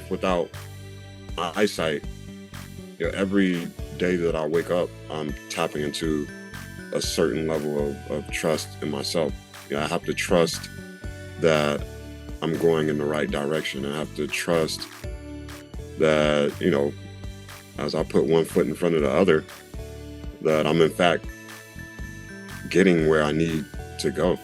without my eyesight, every day that I wake up, I'm tapping into a certain level of trust in myself. I have to trust that I'm going in the right direction. I have to trust that, as I put one foot in front of the other, that I'm in fact getting where I need to go.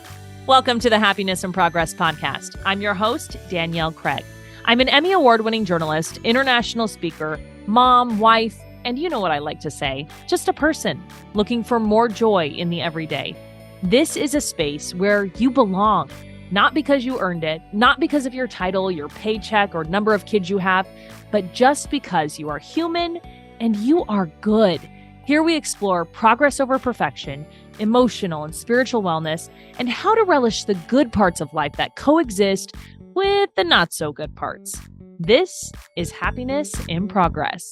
Welcome to the Happiness and Progress podcast. I'm your host, Danielle Craig. I'm an Emmy Award-winning journalist, international speaker, mom, wife, and you know what I like to say, just a person looking for more joy in the everyday. This is a space where you belong, not because you earned it, not because of your title, your paycheck, or number of kids you have, but just because you are human and you are good. Here we explore progress over perfection, emotional and spiritual wellness, and how to relish the good parts of life that coexist with the not so good parts. This is Happiness in Progress.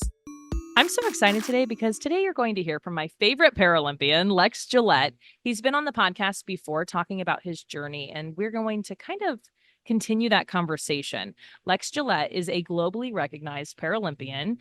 I'm so excited today because today you're going to hear from my favorite Paralympian, Lex Gillette. He's been on the podcast before talking about his journey, and we're going to kind of continue that conversation. Lex Gillette is a globally recognized Paralympian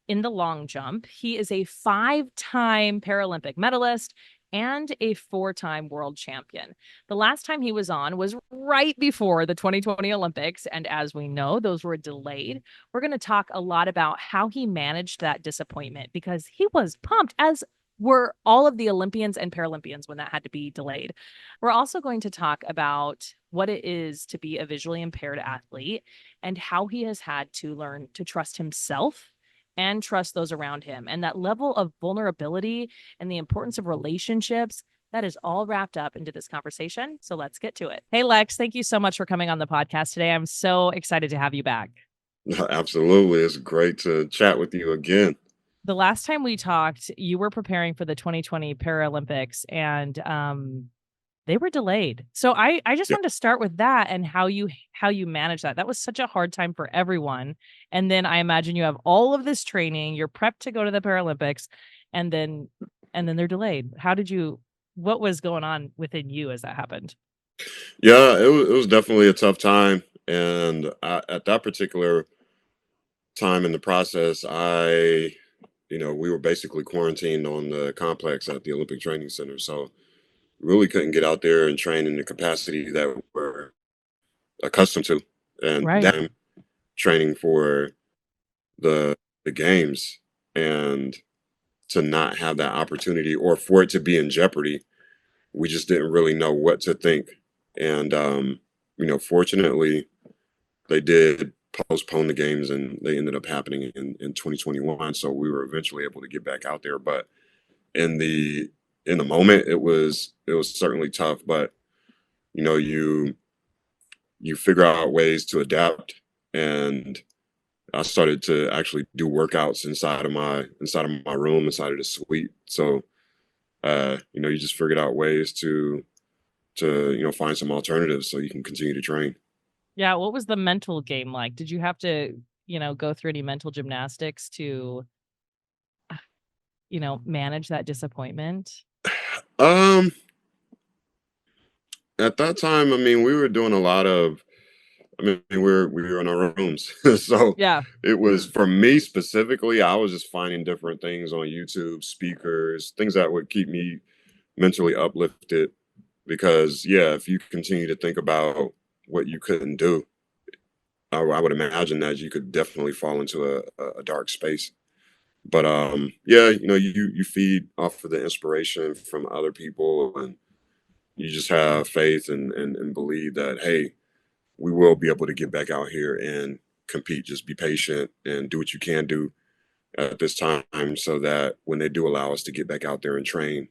in the long jump. He is a 5-time Paralympic medalist and a 4-time world champion. The last time he was on was right before the 2020 Olympics, and as we know, those were delayed. We're going to talk a lot about how he managed that disappointment because he was pumped, as were all of the Olympians and Paralympians when that had to be delayed. We're also going to talk about what it is to be a visually impaired athlete and how he has had to learn to trust himself and trust those around him. And that level of vulnerability and the importance of relationships, that is all wrapped up into this conversation. So let's get to it. Hey, Lex, thank you so much for coming on the podcast today. I'm so excited to have you back. Absolutely. It's great to chat with you again. The last time we talked, you were preparing for the 2020 Paralympics and they were delayed. So I just wanted to start with that and how you manage that. That was such a hard time for everyone. And then I imagine you have all of this training, you're prepped to go to the Paralympics, and then they're delayed. What was going on within you as that happened? Yeah, it was definitely a tough time. And at that particular time in the process, we were basically quarantined on the complex at the Olympic Training Center. So really couldn't get out there and train in the capacity that we're accustomed to. And Right. that training for the games, and to not have that opportunity or for it to be in jeopardy, we just didn't really know what to think. And fortunately, they did postpone the games, and they ended up happening in 2021. So we were eventually able to get back out there. But in the moment, it was certainly tough. But you figure out ways to adapt, and I started to actually do workouts inside of my room, inside of the suite. So you just figured out ways to find some alternatives so you can continue to train. Yeah. What was the mental game like? Did you have to, go through any mental gymnastics to, manage that disappointment? Um, at that time, I mean, we were doing a lot of. I mean, we were in our rooms, so Yeah. it was, for me specifically, I was just finding different things on YouTube, speakers, things that would keep me mentally uplifted. Because if you continue to think about what you couldn't do, I would imagine that you could definitely fall into a dark space. But you feed off of the inspiration from other people, and you just have faith and believe that, hey, we will be able to get back out here and compete. Just be patient and do what you can do at this time, so that when they do allow us to get back out there and train,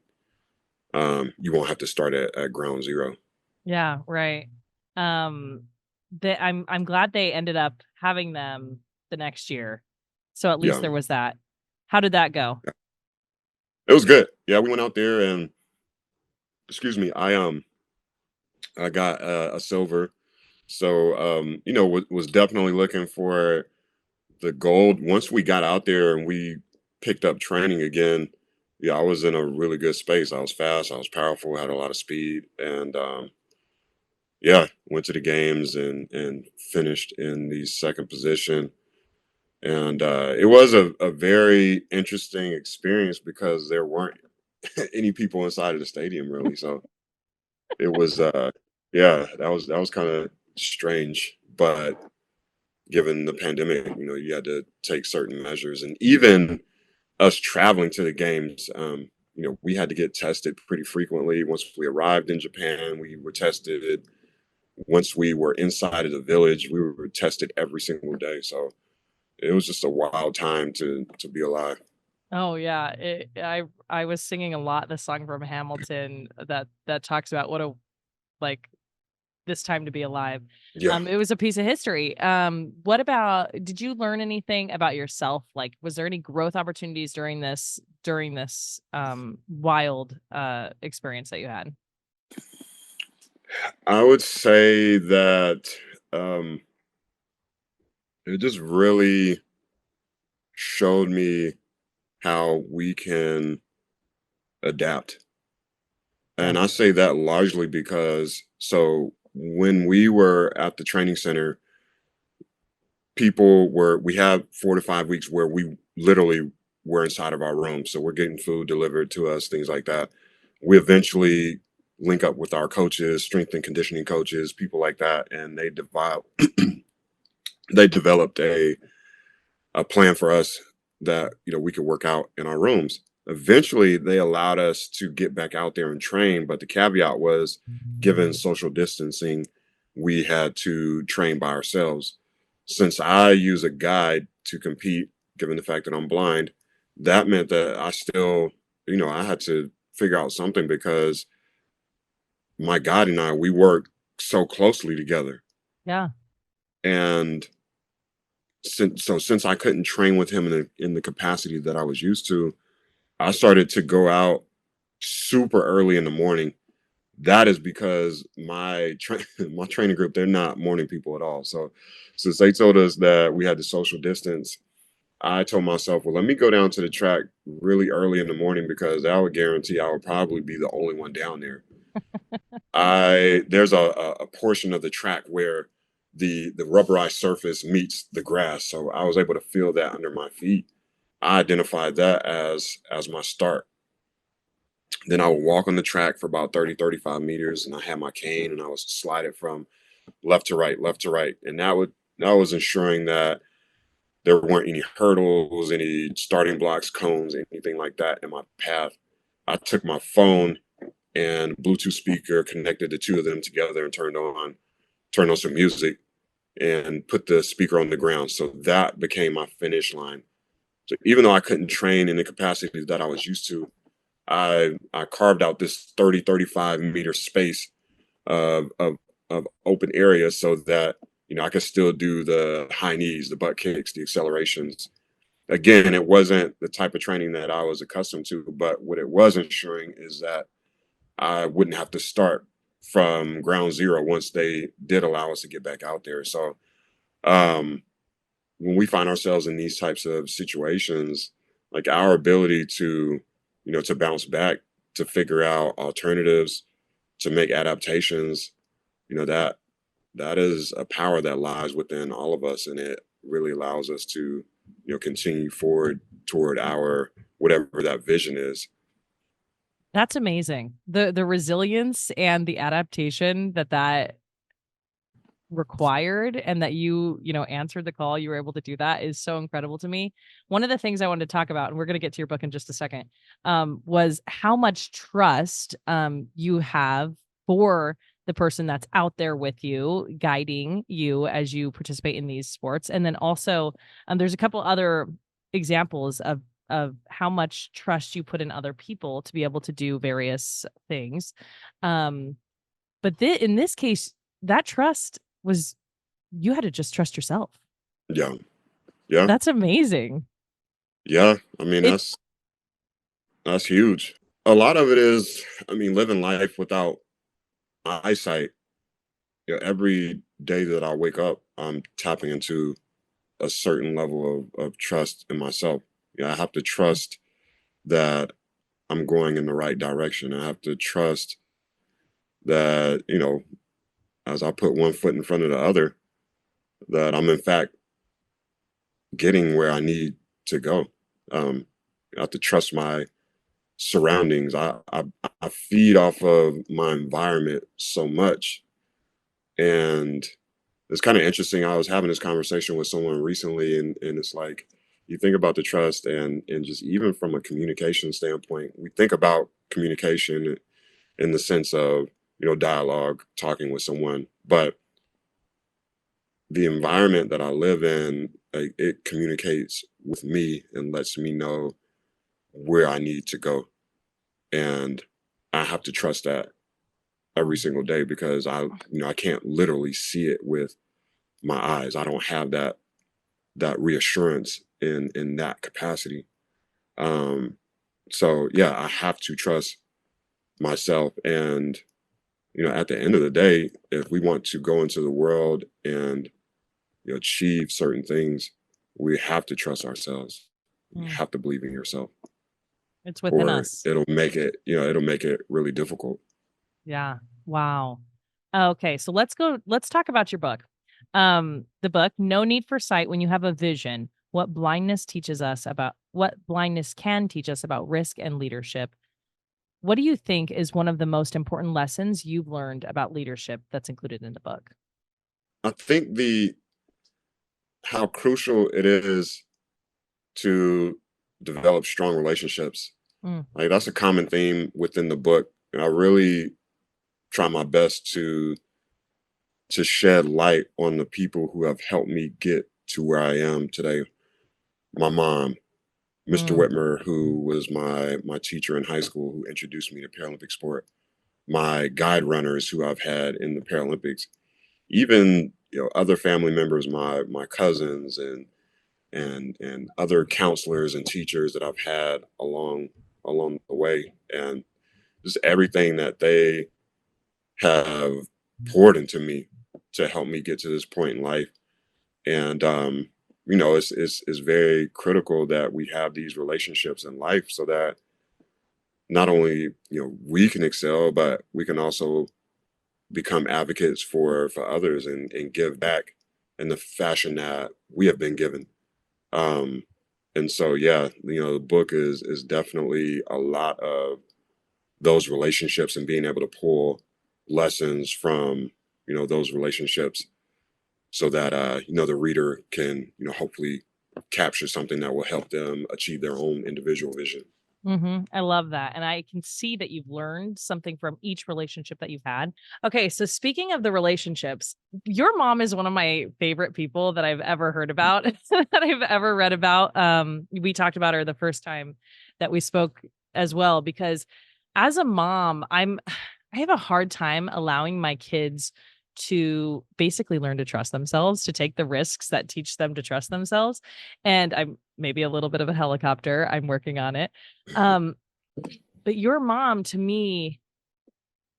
you won't have to start at ground zero. Yeah, right. I'm glad they ended up having them the next year. So at least Yeah, there was that. How did that go? it was good. Yeah, we went out there, and excuse me, I got a silver. So was definitely looking for the gold. Once we got out there and we picked up training again, yeah, I was in a really good space. I was fast, I was powerful, had a lot of speed, and went to the games and finished in the second position. And it was a very interesting experience because there weren't any people inside of the stadium really. So it was, yeah, that was kind of strange. But given the pandemic, you had to take certain measures, and even us traveling to the games, we had to get tested pretty frequently. Once we arrived in Japan, we were tested. Once we were inside of the village, we were tested every single day. So it was just a wild time to be alive. Oh yeah, I was singing a lot the song from Hamilton that talks about what a like this time to be alive. Yeah, It was a piece of history. What about did you learn anything about yourself? Like, was there any growth opportunities during this wild experience that you had? I would say that um, it just really showed me how we can adapt. Yeah. And I say that largely because so when we were at the training center, we have 4 to 5 weeks where we literally were inside of our room. So we're getting food delivered to us, things like that. We eventually link up with our coaches, strength and conditioning coaches, people like that, and they developed a plan for us that we could work out in our rooms. Eventually, they allowed us to get back out there and train, but the caveat was, given social distancing, we had to train by ourselves. Since I use a guide to compete, given the fact that I'm blind, that meant that I still, I had to figure out something because my guide and I, we work so closely together. Yeah. And since I couldn't train with him in the capacity that I was used to, I started to go out super early in the morning. That is because my training group, they're not morning people at all. So since they told us that we had to social distance, I told myself, well, let me go down to the track really early in the morning because that would guarantee I would probably be the only one down there. There's a portion of the track where the rubberized surface meets the grass, so I was able to feel that under my feet. I identified that as my start. Then I would walk on the track for about 30, 35 meters, and I had my cane and I would slide it from left to right. And that was ensuring that there weren't any hurdles, any starting blocks, cones, anything like that in my path. I took my phone and Bluetooth speaker, connected the two of them together and turned on some music and put the speaker on the ground. So that became my finish line. So even though I couldn't train in the capacity that I was used to, I carved out this 30, 35 meter space of of open area so that I could still do the high knees, the butt kicks, the accelerations. Again, it wasn't the type of training that I was accustomed to, but what it was ensuring is that I wouldn't have to start from ground zero once they did allow us to get back out there. So um, when we find ourselves in these types of situations, like our ability to bounce back, to figure out alternatives, to make adaptations, that is a power that lies within all of us, and it really allows us to continue forward toward our whatever that vision is. That's amazing. The resilience and the adaptation that required and that you answered the call, you were able to do that is so incredible to me. One of the things I wanted to talk about, and we're going to get to your book in just a second, was how much trust you have for the person that's out there with you, guiding you as you participate in these sports. And then also, there's a couple other examples of how much trust you put in other people to be able to do various things. Um, but in this case, that trust was you had to just trust yourself. Yeah, yeah, That's amazing. yeah. I mean, It that's huge. A lot of it is, I mean, living life without eyesight. Every day that I wake up, I'm tapping into a certain level of trust in myself. I have to trust that I'm going in the right direction. I have to trust that, as I put one foot in front of the other, that I'm in fact getting where I need to go. I have to trust my surroundings. I feed off of my environment so much, and it's kind of interesting. I was having this conversation with someone recently, and it's like you think about the trust, and just even from a communication standpoint, we think about communication in the sense of dialogue, talking with someone, but the environment that I live in, like, it communicates with me and lets me know where I need to go. And I have to trust that every single day because I can't literally see it with my eyes. I don't have that reassurance in that capacity. Um, so yeah, I have to trust myself. And at the end of the day, if we want to go into the world and achieve certain things, we have to trust ourselves. You Mm, have to believe in yourself, it's within or us. it'll make it really difficult. Yeah. Wow. Okay, so let's talk about your book. The book, No Need for Sight When You Have a Vision, what blindness can teach us about risk and leadership. What do you think is one of the most important lessons you've learned about leadership that's included in the book? I think the how crucial it is to develop strong relationships. Mm, Like, that's a common theme within the book, and I really try my best to shed light on the people who have helped me get to where I am today. My mom, Mr. mm, Whitmer, who was my teacher in high school, who introduced me to Paralympic sport. My guide runners who I've had in the Paralympics, even other family members, my cousins and other counselors and teachers that I've had along the way, and just everything that they have poured into me to help me get to this point in life. And it's very critical that we have these relationships in life so that not only we can excel, but we can also become advocates for others and give back in the fashion that we have been given. Um, and so yeah, the book is definitely a lot of those relationships and being able to pull lessons from those relationships so that the reader can hopefully capture something that will help them achieve their own individual vision. I love that. And I can see that you've learned something from each relationship that you've had. Okay, so speaking of the relationships, your mom is one of my favorite people that I've ever heard about, that I've ever read about. We talked about her the first time that we spoke as well, because as a mom, I have a hard time allowing my kids to basically learn to trust themselves, to take the risks that teach them to trust themselves. And I'm maybe a little bit of a helicopter. I'm working on it. Um, but your mom to me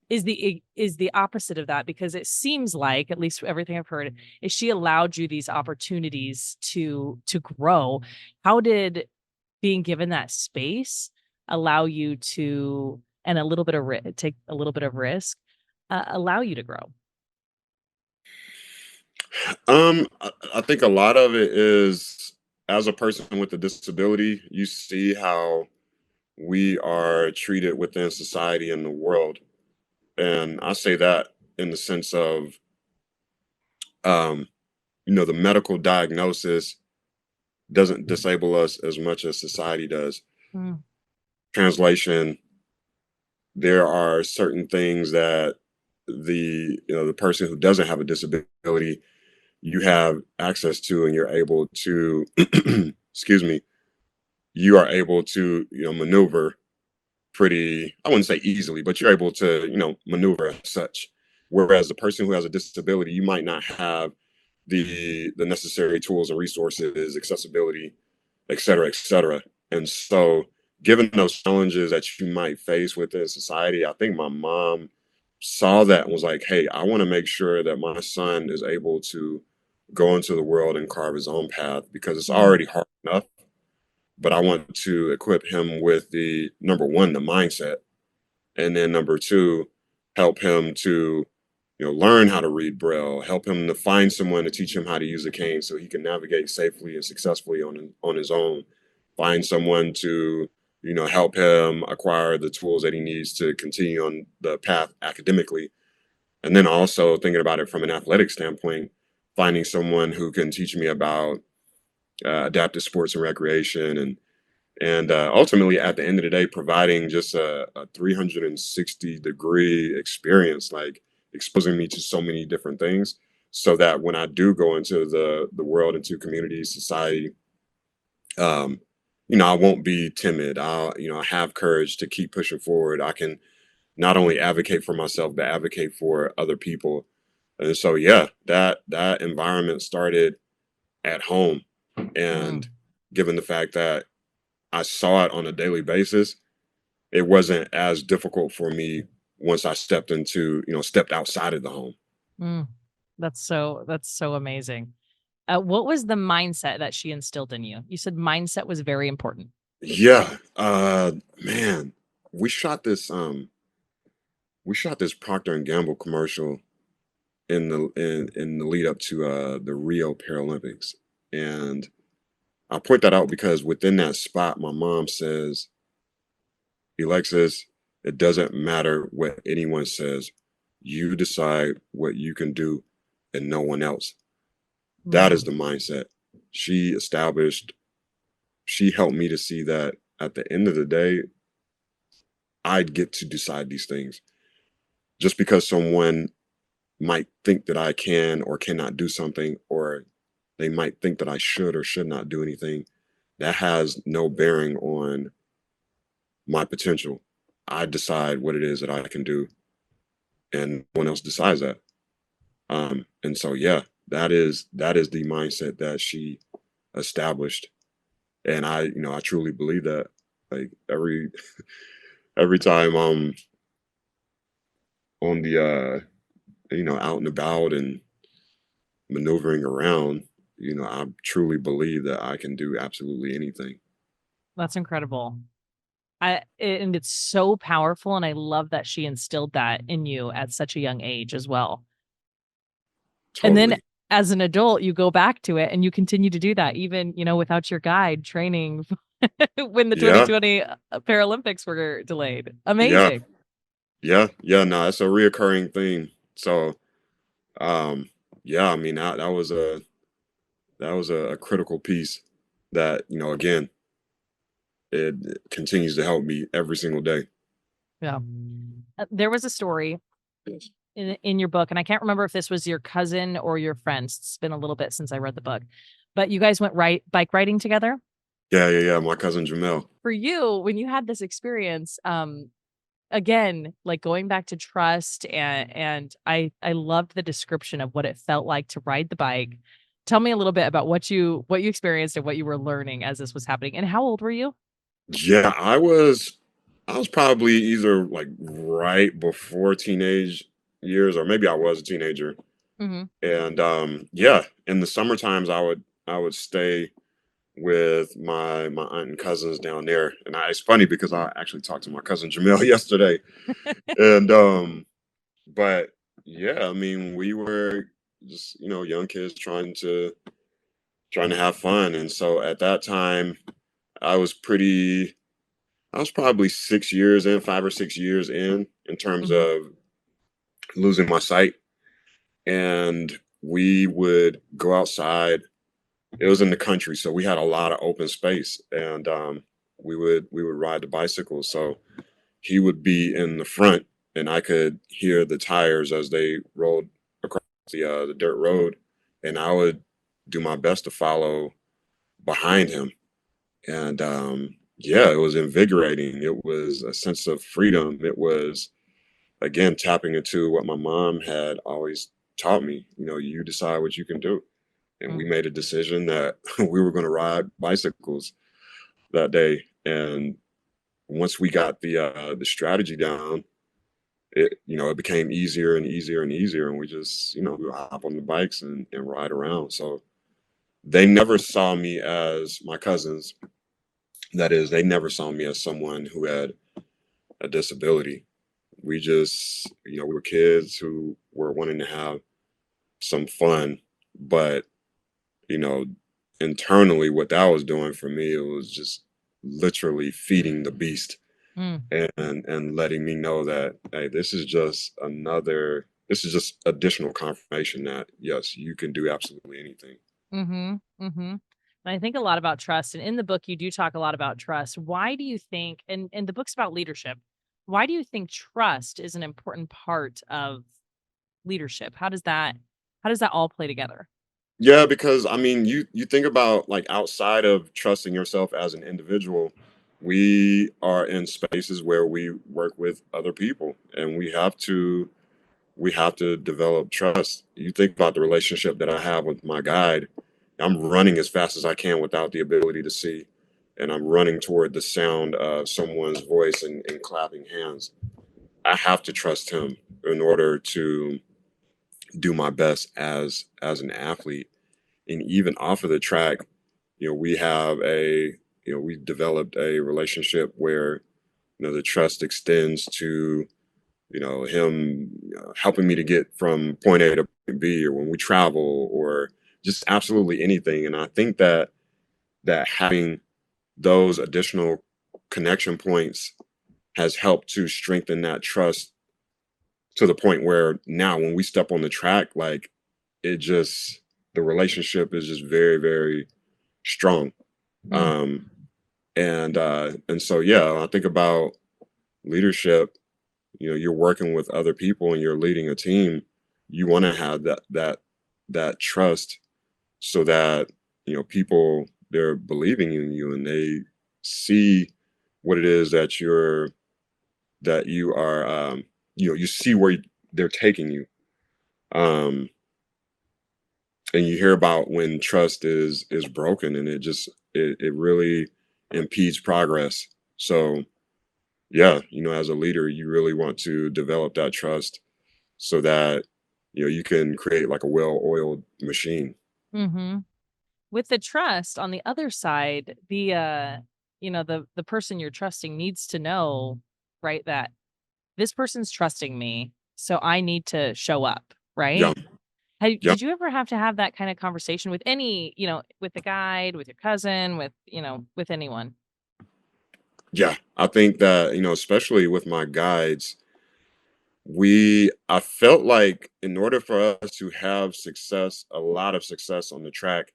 is the opposite of that, because it seems like, at least everything I've heard, is she allowed you these opportunities to grow. How did being given that space allow you to, and a little bit of take a little bit of risk, allow you to grow? I think a lot of it is, as a person with a disability, you see how we are treated within society and the world. And I say that in the sense of, um, the medical diagnosis doesn't disable us as much as society does. Mm, Translation, there are certain things that the person who doesn't have a disability, you have access to, and you're able to excuse me, you are able to maneuver pretty, I wouldn't say easily, but you're able to maneuver as such. Whereas the person who has a disability, you might not have the necessary tools and resources, accessibility, et cetera, et cetera. And so, given those challenges that you might face within society, I think my mom saw that and was like, hey, I want to make sure that my son is able to go into the world and carve his own path, because it's mm, already hard enough. But I want to equip him with the number one, the mindset, and then number two, help him to learn how to read Braille, help him to find someone to teach him how to use a cane so he can navigate safely and successfully on his own. Find someone to, help him acquire the tools that he needs to continue on the path academically. And then also thinking about it from an athletic standpoint, finding someone who can teach me about adaptive sports and recreation, and ultimately at the end of the day, providing just a 360-degree experience, like exposing me to so many different things, so that when I do go into the world, into community, society, um, I won't be timid. I have courage to keep pushing forward. I can not only advocate for myself, but advocate for other people. And so, yeah, that environment started at home, and Mm. given the fact that I saw it on a daily basis, it wasn't as difficult for me once I stepped outside of the home. Mm. That's so amazing. What was the mindset that she instilled in you? You said mindset was very important. Yeah, man, we shot this we shot this Procter and Gamble commercial in the lead up to the Rio Paralympics. And I point that out because within that spot, my mom says, Alexis, it doesn't matter what anyone says. You decide what you can do and no one else. That is Mm. the mindset she established. She helped me to see that at the end of the day, I get to decide these things. Just because someone might think that I can or cannot do something, or they might think that I should or should not do anything, that has no bearing on my potential. I decide what it is that I can do, and no one else decides that. And so, yeah, that is the mindset that she established, and I truly believe that. Like every time I'm on the out and about and maneuvering around, I truly believe that I can do absolutely anything. That's incredible. And it's so powerful, and I love that she instilled that in you at such a young age as well. And then Totally. as an adult, you go back to it and you continue to do that even, without your guide training when the Yeah. 2020 Paralympics were delayed. Yeah. Amazing. Yeah. Yeah. No, it's a reoccurring theme. So, um, yeah, I mean, that was a critical piece that, again, it continues to help me every single day. Yeah. There was a story in your book, and I can't remember if this was your cousin or your friend. It's been a little bit since I read the book, but you guys went bike riding together. Yeah. Yeah. Yeah. My cousin Jamel. For you, when you had this experience, again, like going back to trust, and I loved the description of what it felt like to ride the bike. Tell me a little bit about what you experienced and what you were learning as this was happening. And how old were you? Yeah. I was probably either like right before teenage years, or maybe I was a teenager. Mhm. And yeah, in the summer times I would stay with my aunt and cousins down there. And it's funny because I actually talked to my cousin Jamel yesterday. And but yeah, I mean, we were just, young kids trying to have fun. And so at that time, I was pretty I was probably 6 years in, 5 or 6 years in terms Mhm. of losing my sight. And we would go outside. It was in the country, so we had a lot of open space, and we would ride the bicycles. So he would be in the front, and I could hear the tires as they rolled across the dirt road, and I would do my best to follow behind him. And yeah, it was invigorating. It was a sense of freedom. It was, again, tapping into what my mom had always taught me. You decide what you can do, and we Mm. made a decision that we were going to ride bicycles that day. And once we got the strategy down, it became easier and easier and easier, and we just we would hop on the bikes and ride around. So they never saw me as my cousins. That is, they never saw me as someone who had a disability. We just, we were kids who were wanting to have some fun, but you know, internally, what that was doing for me, it was just literally feeding the beast Mm. and letting me know that, hey, this is just additional confirmation that yes, you can do absolutely anything. Mhm, mhm. And I think a lot about trust, and in the book, you do talk a lot about trust. Why do you think and the book's about leadership. Why do you think trust is an important part of leadership? How does that all play together? Yeah, because I mean, you think about like outside of trusting yourself as an individual, we are in spaces where we work with other people, and we have to develop trust. You think about the relationship that I have with my guide. I'm running as fast as I can without the ability to see, and I'm running toward the sound of someone's voice and clapping hands. I have to trust him in order to do my best as an athlete. And even off of the track, we have we developed a relationship where the trust extends to him helping me to get from point A to point B, or when we travel, or just absolutely anything. And I think that having those additional connection points has helped to strengthen that trust to the point where now when we step on the track, like it just the relationship is just very, very strong. Mm, Um, and so yeah, I think about leadership. You're working with other people and you're leading a team. You want to have that trust so that people, they're believing in you and they see what it is that you are you see where they're taking you. um and you hear about when trust is broken, and it really impedes progress. So yeah, as a leader, you really want to develop that trust so that you can create like a well-oiled machine. mhm. With the trust on the other side, the person you're trusting needs to know, right, that this person's trusting me, so I need to show up, Yeah, right? yeah, Did you ever have to have that kind of conversation with with the guide, with your cousin, with anyone? yeah. I think that especially with my guides, I felt like in order for us to have success, a lot of success on the track,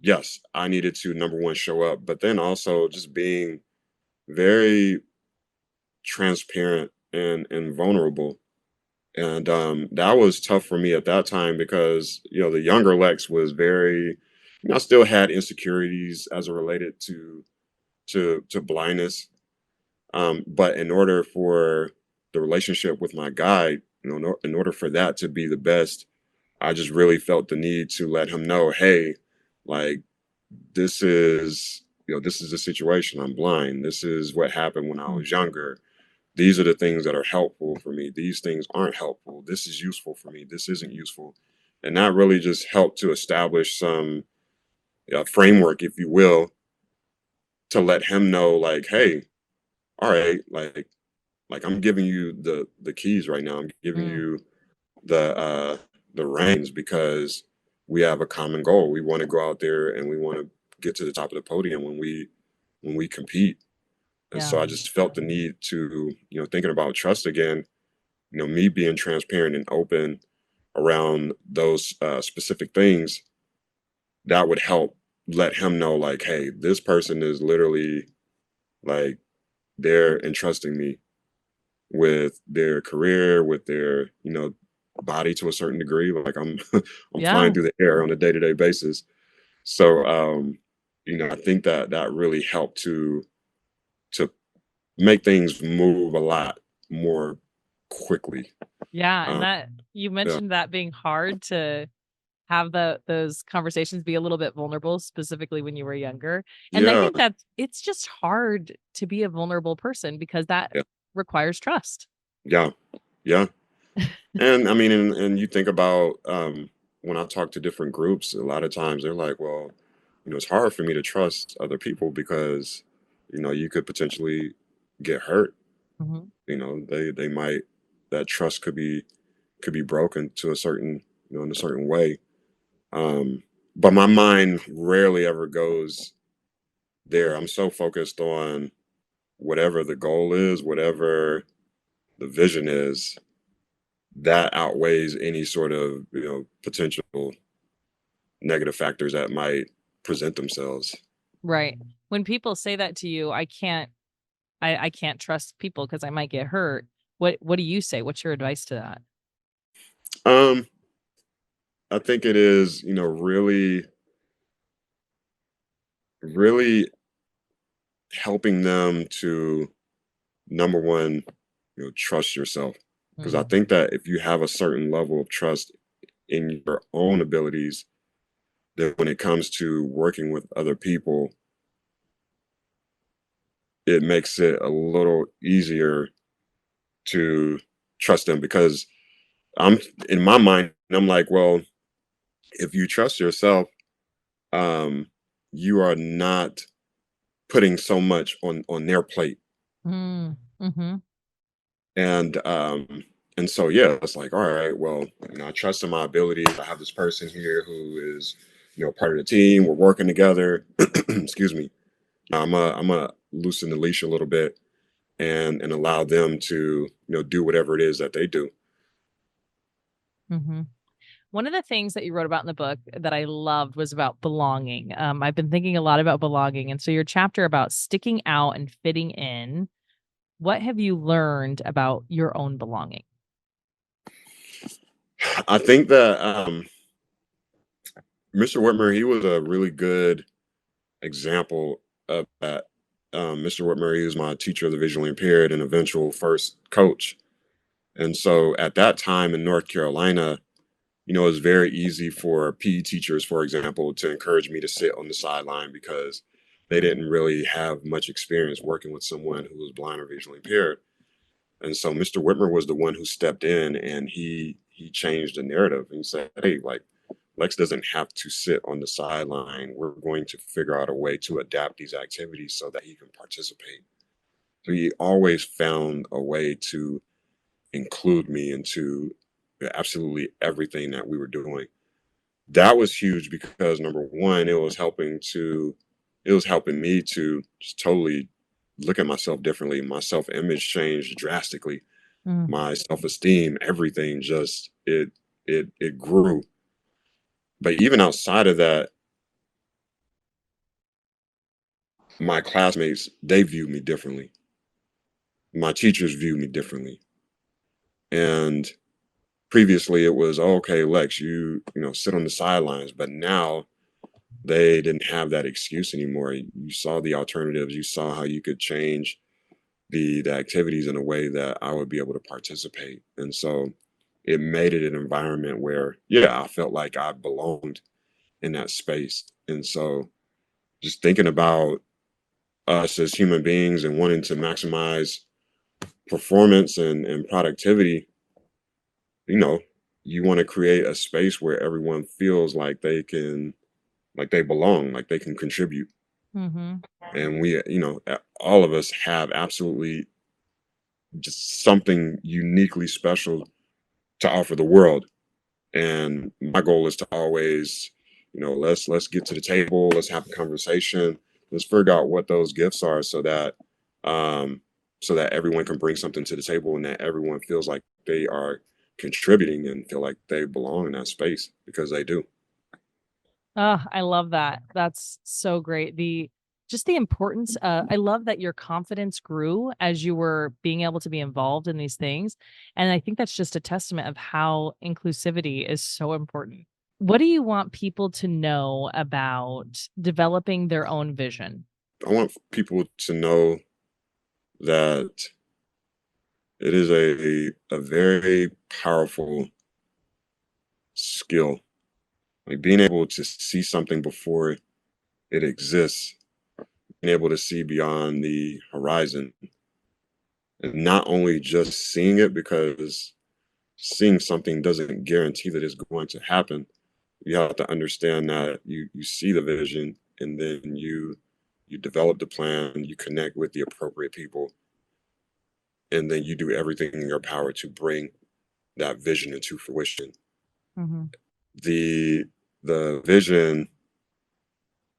yes, I needed to, number one, show up, but then also just being very transparent and vulnerable. And that was tough for me at that time because the younger Lex was very, I still had insecurities as it related to blindness. But in order for the relationship with my guide, in order for that to be the best, I just really felt the need to let him know, hey, like this is the situation. I'm blind. This is what happened when I Mm, was younger. These are the things that are helpful for me. These things aren't helpful. This is useful for me. This isn't useful. And that really just helped to establish some framework, if you will, to let him know, like, hey, all right, like I'm giving you the keys right now. I'm giving mm, you the reins because we have a common goal. We want to go out there and we want to get to the top of the podium when we compete. And yeah. so I just felt the need to, thinking about trust again, me being transparent and open around those specific things, that would help let him know, like, hey, this person is literally like they're entrusting me with their career, with their, body to a certain degree. Like I'm flying Yeah. through the air on a day-to-day basis. So I think that really helped to make things move a lot more quickly. Yeah, and Um, that you yeah, mentioned that being hard to have those conversations be a little bit vulnerable, specifically when you were younger, and I yeah, think it's just hard to be a vulnerable person because that yeah, requires trust. yeah, yeah. And I mean, and you think about when I talk to different groups, a lot of times they're like, well, it's hard for me to trust other people because, you could potentially get hurt. Mhm. They might. that trust could be broken to a certain, in a certain way. But my mind rarely ever goes there. I'm so focused on whatever the goal is, whatever the vision is, that outweighs any sort of, potential negative factors that might present themselves. Right. When people say that to you, I can't trust people because I might get hurt. What do you say? What's your advice to that? Um, I think it is, really, really helping them to, number one, trust yourself. Because I Mm, think that if you have a certain level of trust in your own abilities, then when it comes to working with other people, it makes it a little easier to trust them. Because I'm in my mind, I'm like, well, if you trust yourself, um, you are not putting so much on their plate. mm, mhm, And so yeah, it's like, all right, well, I trust in my abilities. I have this person here who is, part of the team. We're working together. Excuse me. I'm a loosen the leash a little bit and allow them to, do whatever it is that they do. mhm. One of the things that you wrote about in the book that I loved was about belonging. I've been thinking a lot about belonging, and so your chapter about sticking out and fitting in, what have you learned about your own belonging? I think that Mr. Whitmer, he was a really good example of that. Mr. Whitmer, he was my teacher of the visually impaired and eventual first coach. And so at that time in North Carolina, it was very easy for PE teachers, for example, to encourage me to sit on the sideline because they didn't really have much experience working with someone who was blind or visually impaired. And so Mr. Whitmer was the one who stepped in and he changed the narrative and said, hey, like Lex doesn't have to sit on the sideline. We're going to figure out a way to adapt these activities so that he can participate. So he always found a way to include me into absolutely everything that we were doing. That was huge because number one, it was helping me to just totally look at myself differently. My self-image changed drastically. Mm, My self-esteem, everything just it grew. But even outside of that, my classmates, they viewed me differently. My teachers viewed me differently. And previously it was, oh, okay, Lex, sit on the sidelines. But now they didn't have that excuse anymore. You saw the alternatives. You saw how you could change the activities in a way that I would be able to participate. And so it made it an environment where, yeah, I felt like I belonged in that space. And so just thinking about us as human beings and wanting to maximize performance and productivity, you know, you want to create a space where everyone feels like like they belong, like they can contribute. mhm. And we, all of us have absolutely just something uniquely special to offer the world. And my goal is to always, let's get to the table, let's have a conversation, let's figure out what those gifts are um so that everyone can bring something to the table and that everyone feels like they are contributing and feel like they belong in that space because they do. Oh, I love that. That's so great. The importance, I love that your confidence grew as you were being able to be involved in these things, and I think that's just a testament of how inclusivity is so important. What do you want people to know about developing their own vision? I want people to know that it is a very powerful skill. Like being able to see something before it exists, being able to see beyond the horizon, and not only just seeing it because seeing something doesn't guarantee that it's going to happen. You have to understand that you see the vision and then you develop the plan, you connect with the appropriate people, and then you do everything in your power to bring that vision into fruition. Mm-hmm. The vision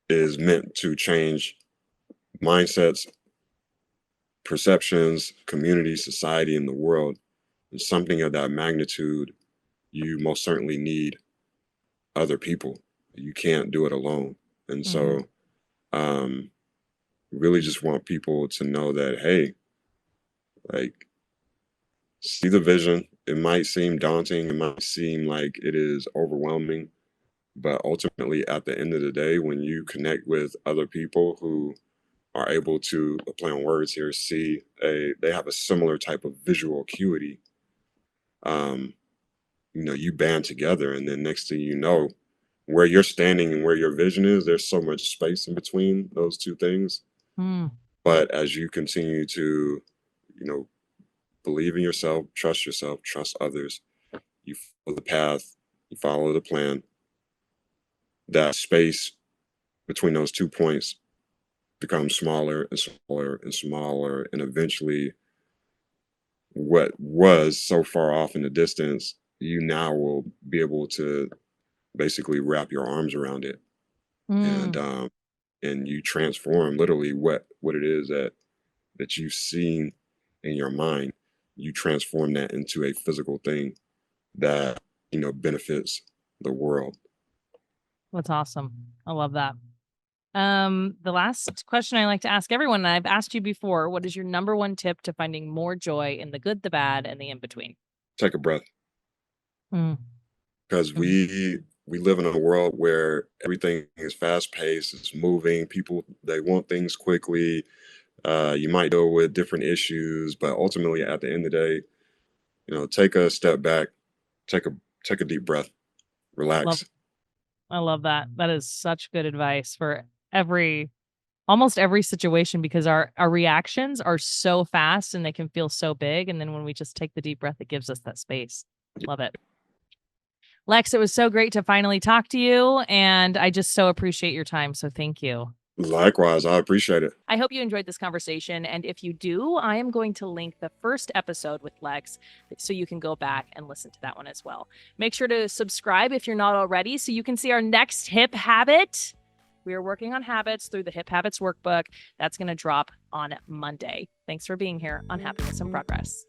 is meant to change mindsets, perceptions, community, society, and the world. And something of that magnitude, you most certainly need other people. You can't do it alone. And Mm-hmm. so, really just want people to know that, hey, like, see the vision. It might seem daunting, it might seem like it is overwhelming, but ultimately, at the end of the day, when you connect with other people who are able to, play on words here, they have a similar type of visual acuity, um, you band together, and then next thing you know, where you're standing and where your vision is, there's so much space in between those two things. Mm. But as you continue to, you know, believe in yourself, trust others, you follow the path, you follow the plan, that space between those 2 points becomes smaller and smaller and smaller, and eventually what was so far off in the distance, you now will be able to basically wrap your arms around it, and Mm. and you transform literally what it is that you've seen in your mind. You transform that into a physical thing that benefits the world. That's awesome. I love that. The last question I like to ask everyone, and I've asked you before, what is your number one tip to finding more joy in the good, the bad, and the in between? Take a breath, Mm. because Mhm. we live in a world where everything is fast paced, it's moving. People, they want things quickly. You might deal with different issues, but ultimately, at the end of the day, take a step back, take a take a deep breath, Love, relax. I love that. That is such good advice for every, almost every situation, because our reactions are so fast and they can feel so big. And then when we just take the deep breath, it gives us that space. Love it. Lex, it was so great to finally talk to you. And I just so appreciate your time. So thank you. Likewise, I appreciate it. I hope you enjoyed this conversation. And if you do, I am going to link the first episode with Lex so you can go back and listen to that one as well. Make sure to subscribe if you're not already so you can see our next hip habit. We are working on habits through the Hip Habits Workbook. That's going to drop on Monday. Thanks for being here on Happiness in Progress.